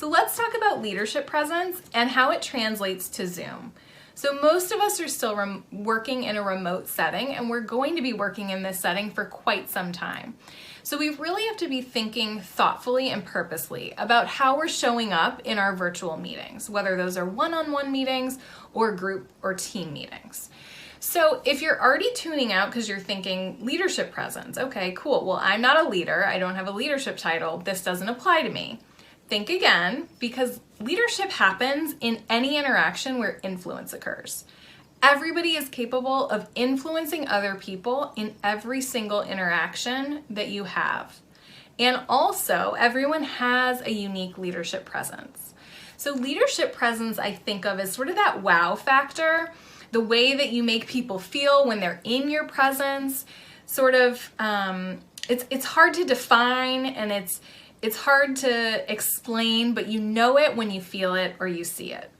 So let's talk about leadership presence and how it translates to Zoom. So most of us are still working in a remote setting, and we're going to be working in this setting for quite some time. So we really have to be thinking thoughtfully and purposely about how we're showing up in our virtual meetings, whether those are one-on-one meetings or group or team meetings. So if you're already tuning out because you're thinking leadership presence, okay, cool. Well, I'm not a leader. I don't have a leadership title. This doesn't apply to me. Think again, because leadership happens in any interaction where influence occurs. Everybody is capable of influencing other people in every single interaction that you have. And also, everyone has a unique leadership presence. So leadership presence, I think of as sort of that wow factor, the way that you make people feel when they're in your presence. Sort of, it's hard to define, and it's hard to explain, but you know it when you feel it or you see it.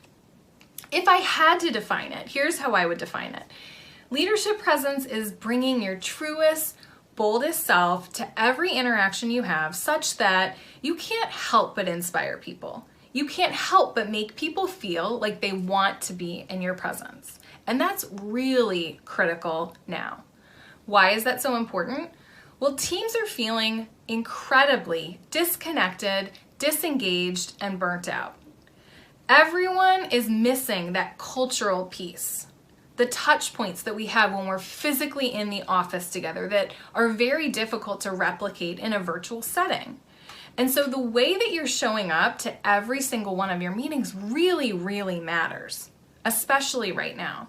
If I had to define it, here's how I would define it. Leadership presence is bringing your truest, boldest self to every interaction you have, such that you can't help but inspire people. You can't help but make people feel like they want to be in your presence. And that's really critical now. Why is that so important? Well, teams are feeling incredibly disconnected, disengaged, and burnt out. Everyone is missing that cultural piece, the touch points that we have when we're physically in the office together that are very difficult to replicate in a virtual setting. And so the way that you're showing up to every single one of your meetings really, really matters, especially right now.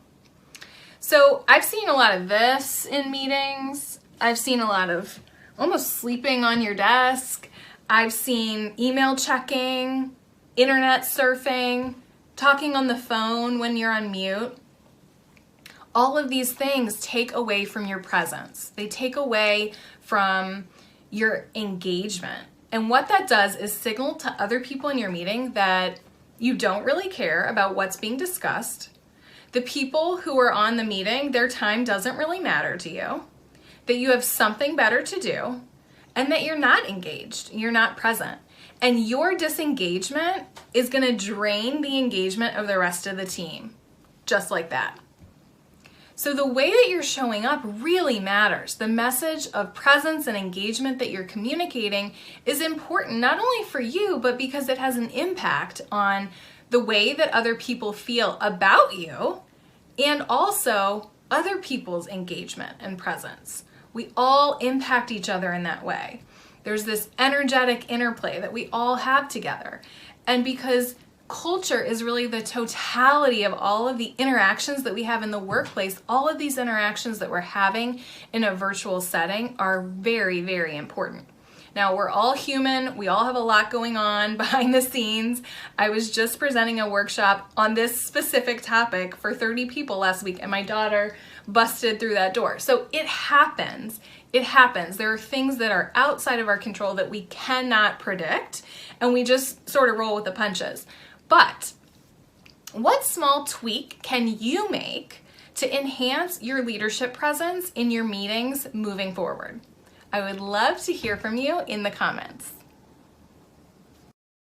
So I've seen a lot of this in meetings. I've seen a lot of almost sleeping on your desk. I've seen email checking, internet surfing, talking on the phone when you're on mute. All of these things take away from your presence. They take away from your engagement. And what that does is signal to other people in your meeting that you don't really care about what's being discussed. The people who are on the meeting, their time doesn't really matter to you, that you have something better to do, and that you're not engaged, you're not present. And your disengagement is going to drain the engagement of the rest of the team, just like that. So the way that you're showing up really matters. The message of presence and engagement that you're communicating is important, not only for you, but because it has an impact on the way that other people feel about you, and also other people's engagement and presence. We all impact each other in that way. There's this energetic interplay that we all have together. And because culture is really the totality of all of the interactions that we have in the workplace, all of these interactions that we're having in a virtual setting are very, very important. Now, we're all human. We all have a lot going on behind the scenes. I was just presenting a workshop on this specific topic for 30 people last week, and my daughter busted through that door. So it happens. It happens. There are things that are outside of our control that we cannot predict, and we just sort of roll with the punches. But what small tweak can you make to enhance your leadership presence in your meetings moving forward? I would love to hear from you in the comments.